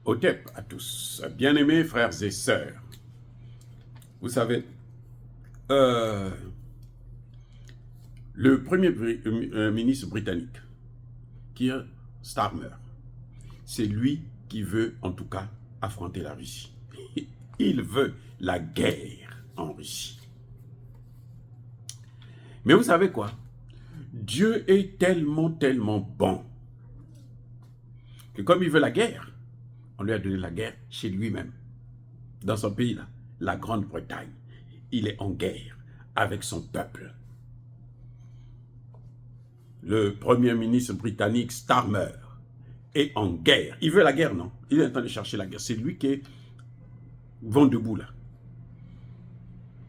Otep à tous, bien-aimés frères et sœurs. Vous savez, euh, le premier ministre britannique, Keir Starmer, c'est lui qui veut en tout cas affronter la Russie. Il veut la guerre en Russie. Mais vous savez quoi? Dieu est tellement, tellement bon que comme il veut la guerre, on lui a donné la guerre chez lui-même, dans son pays là, la Grande-Bretagne. Il est en guerre avec son peuple. Le premier ministre britannique Starmer est en guerre. Il veut la guerre, non? Il est en train de chercher la guerre. C'est lui qui est vent debout là.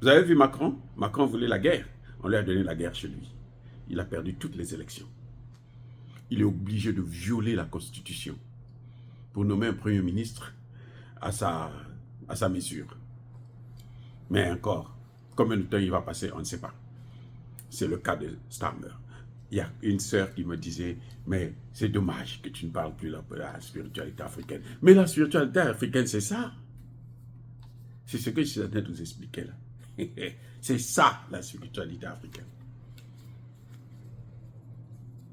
Vous avez vu Macron? Macron voulait la guerre. On lui a donné la guerre chez lui. Il a perdu toutes les élections. Il est obligé de violer la Constitution pour nommer un premier ministre à sa mesure. Mais encore, combien de temps il va passer, on ne sait pas. C'est le cas de Starmer. Il y a une sœur qui me disait, mais c'est dommage que tu ne parles plus de la spiritualité africaine. Mais la spiritualité africaine, c'est ça. C'est ce que je suis en train de vous expliquer là. C'est ça, la spiritualité africaine.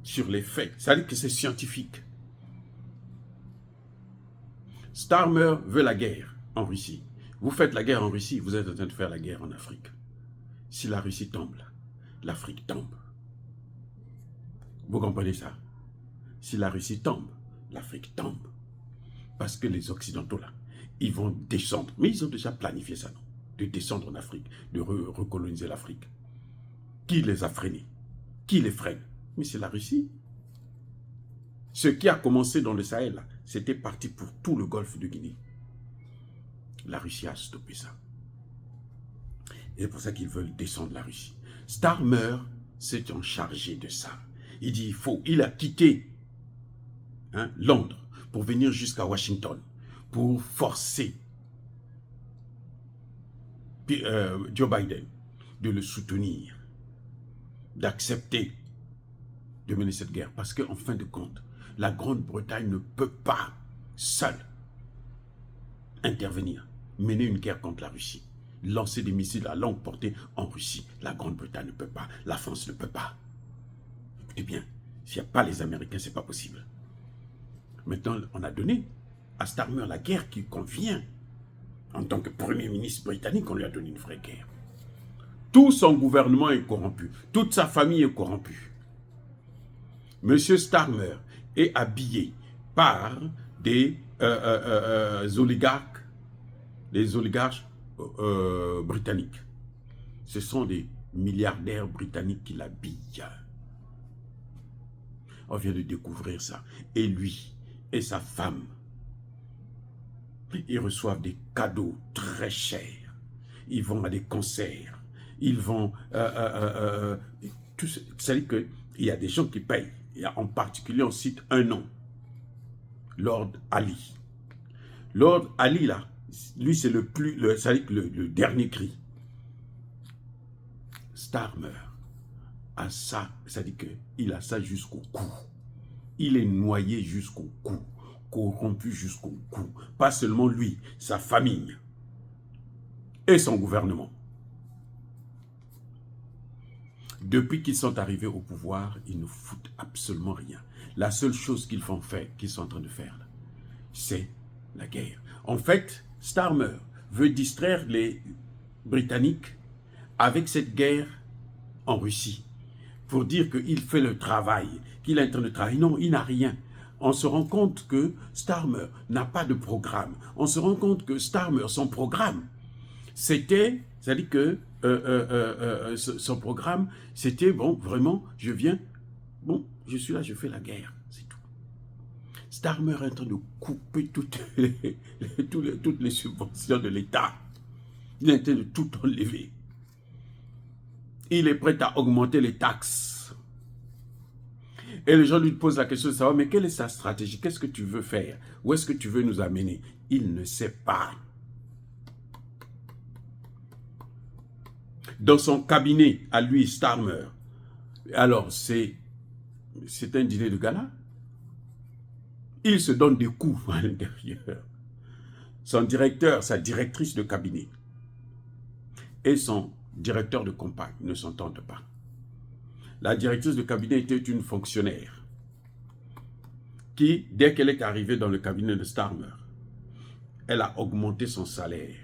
Sur les faits, ça veut dire que c'est scientifique. Starmer veut la guerre en Russie. Vous faites la guerre en Russie, vous êtes en train de faire la guerre en Afrique. Si la Russie tombe, l'Afrique tombe. Vous comprenez ça? Si la Russie tombe, l'Afrique tombe. Parce que les Occidentaux, là, ils vont descendre. Mais ils ont déjà planifié ça, non? De descendre en Afrique, de recoloniser l'Afrique. Qui les a freinés? Qui les freine? Mais c'est la Russie. Ce qui a commencé dans le Sahel, c'était parti pour tout le golfe de Guinée. La Russie a stoppé ça. Et c'est pour ça qu'ils veulent descendre la Russie. Starmer s'est en chargé de ça. Il dit, il a quitté Londres pour venir jusqu'à Washington, pour forcer Joe Biden de le soutenir, d'accepter de mener cette guerre. Parce qu'en fin de compte, la Grande-Bretagne ne peut pas, seule, intervenir, mener une guerre contre la Russie, lancer des missiles à longue portée en Russie. La Grande-Bretagne ne peut pas, la France ne peut pas. Écoutez bien, s'il n'y a pas les Américains, ce n'est pas possible. Maintenant, on a donné à Starmer la guerre qui convient. En tant que Premier ministre britannique, on lui a donné une vraie guerre. Tout son gouvernement est corrompu. Toute sa famille est corrompue. Monsieur Starmer est habillé par des oligarques, britanniques. Ce sont des milliardaires britanniques qui l'habillent. On vient de découvrir ça. Et lui et sa femme, ils reçoivent des cadeaux très chers. Ils vont à des concerts. Ils vont... C'est-à-dire qu'il y a des gens qui payent. En particulier, on cite un nom. Lord Ali. Lord Ali, là, lui, c'est le dernier cri. Starmer a ça, c'est-à-dire qu'il a ça jusqu'au cou. Il est noyé jusqu'au cou, corrompu jusqu'au cou. Pas seulement lui, sa famille et son gouvernement. Depuis qu'ils sont arrivés au pouvoir, ils ne foutent absolument rien. La seule chose qu'ils sont en train de faire, c'est la guerre. En fait, Starmer veut distraire les Britanniques avec cette guerre en Russie, pour dire qu'il fait le travail, qu'il est en train de travailler. Non, il n'a rien. On se rend compte que Starmer n'a pas de programme. On se rend compte que Starmer, son programme, c'était, c'est-à-dire que son programme, c'était, bon, vraiment, je viens, bon, je suis là, je fais la guerre, c'est tout. Starmer est en train de couper toutes les subventions de l'État. Il est en train de tout enlever. Il est prêt à augmenter les taxes. Et les gens lui posent la question de savoir, mais quelle est sa stratégie? Qu'est-ce que tu veux faire? Où est-ce que tu veux nous amener? Il ne sait pas. Dans son cabinet, à lui, Starmer, alors c'est un dîner de gala. Il se donne des coups à l'intérieur. son directeur, sa directrice de cabinet et son directeur de campagne ne s'entendent pas. La directrice de cabinet était une fonctionnaire qui, dès qu'elle est arrivée dans le cabinet de Starmer, elle a augmenté son salaire.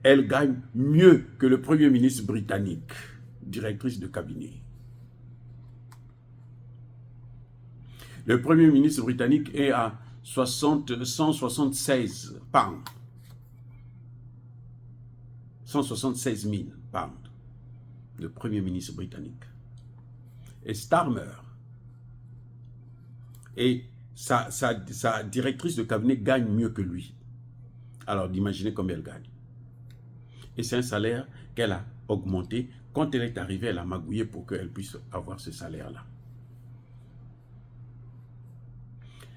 Elle gagne mieux que le Premier ministre britannique, directrice de cabinet. Le Premier ministre britannique est à 176 pounds. 176 000 pounds. Le Premier ministre britannique. Et Starmer et sa directrice de cabinet gagne mieux que lui. Alors, imaginez combien elle gagne. Et c'est un salaire qu'elle a augmenté. Quand elle est arrivée, elle a magouillé pour qu'elle puisse avoir ce salaire-là.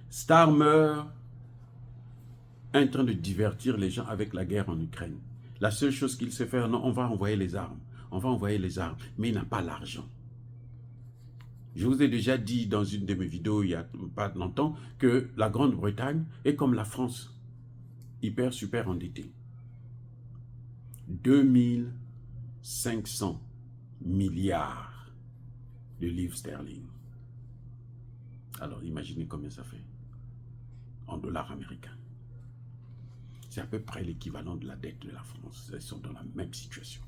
Starmer est en train de divertir les gens avec la guerre en Ukraine. La seule chose qu'il sait faire, non, on va envoyer les armes. On va envoyer les armes, mais il n'a pas l'argent. Je vous ai déjà dit dans une de mes vidéos, il n'y a pas longtemps, que la Grande-Bretagne est comme la France, super endettée. 2500 milliards de livres sterling. Alors, imaginez combien ça fait en dollars américains. C'est à peu près l'équivalent de la dette de la France. Elles sont dans la même situation.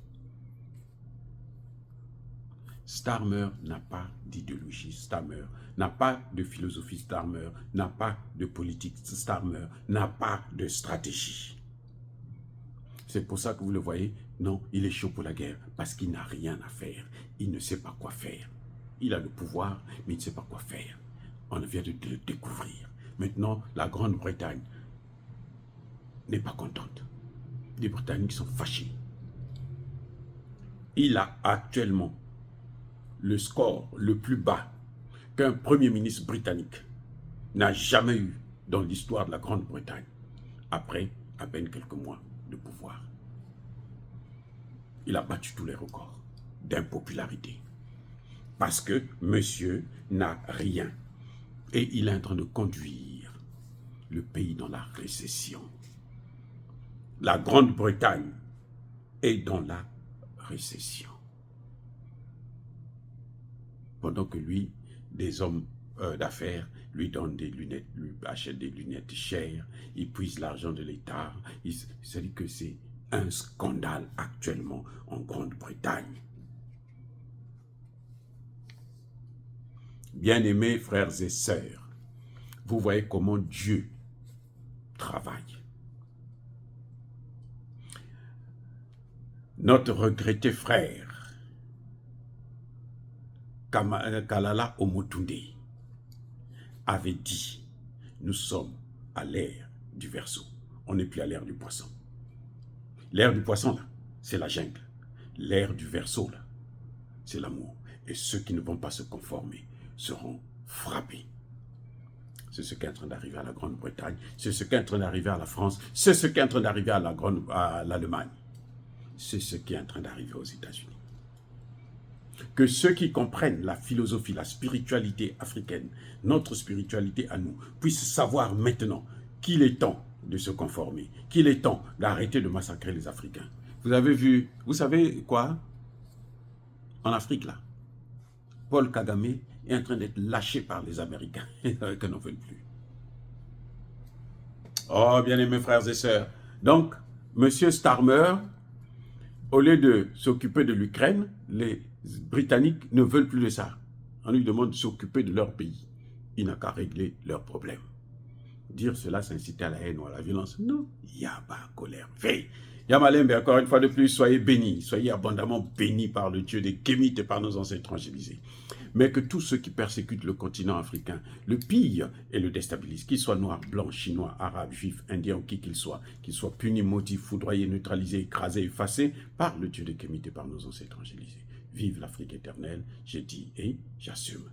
Starmer n'a pas d'idéologie, Starmer n'a pas de philosophie, Starmer n'a pas de politique, Starmer n'a pas de stratégie. C'est pour ça que vous le voyez, non, il est chaud pour la guerre, parce qu'il n'a rien à faire, il ne sait pas quoi faire. Il a le pouvoir, mais il ne sait pas quoi faire. On vient de le découvrir. Maintenant, la Grande-Bretagne n'est pas contente. Les Britanniques sont fâchés. Il a actuellement le score le plus bas qu'un Premier ministre britannique n'a jamais eu dans l'histoire de la Grande-Bretagne, après à peine quelques mois de pouvoir. Il a battu tous les records d'impopularité, parce que monsieur n'a rien. Et il est en train de conduire le pays dans la récession. La Grande-Bretagne est dans la récession. Pendant que lui, des hommes d'affaires lui donnent des lunettes, lui achètent des lunettes chères, il puise l'argent de l'État. C'est-à-dire que c'est un scandale actuellement en Grande-Bretagne. Bien-aimés frères et sœurs, vous voyez comment Dieu travaille. Notre regretté frère, Kalala Omotunde, avait dit, nous sommes à l'ère du Verseau, on n'est plus à l'ère du Poisson. L'ère du Poisson, là, c'est la jungle. L'ère du Verseau, là, c'est l'amour. Et ceux qui ne vont pas se conformer seront frappés. C'est ce qui est en train d'arriver à la Grande-Bretagne, c'est ce qui est en train d'arriver à la France, c'est ce qui est en train d'arriver à l'Allemagne. C'est ce qui est en train d'arriver aux États-Unis. Que ceux qui comprennent la philosophie, la spiritualité africaine, notre spiritualité à nous, puissent savoir maintenant qu'il est temps de se conformer, qu'il est temps d'arrêter de massacrer les Africains. Vous avez vu, vous savez quoi? En Afrique, là, Paul Kagame est en train d'être lâché par les Américains, que n'en veulent plus. Oh, bien-aimés frères et sœurs. Donc, M. Starmer, au lieu de s'occuper de l'Ukraine, les Britanniques ne veulent plus de ça. On lui demande de s'occuper de leur pays. Il n'a qu'à régler leurs problèmes. Dire cela, c'est inciter à la haine ou à la violence. Non, il y a pas colère. Yamalembe, encore une fois de plus, soyez bénis, soyez abondamment bénis par le Dieu des Kémites et par nos ancêtres angélisés. Mais que tous ceux qui persécutent le continent africain, le pillent et le déstabilisent, qu'ils soient noirs, blancs, chinois, arabes, juifs, indiens ou qui qu'ils soient punis, maudits, foudroyés, neutralisés, écrasés, effacés par le Dieu des Kémites et par nos ancêtres angélisés. Vive l'Afrique éternelle, j'ai dit et j'assume.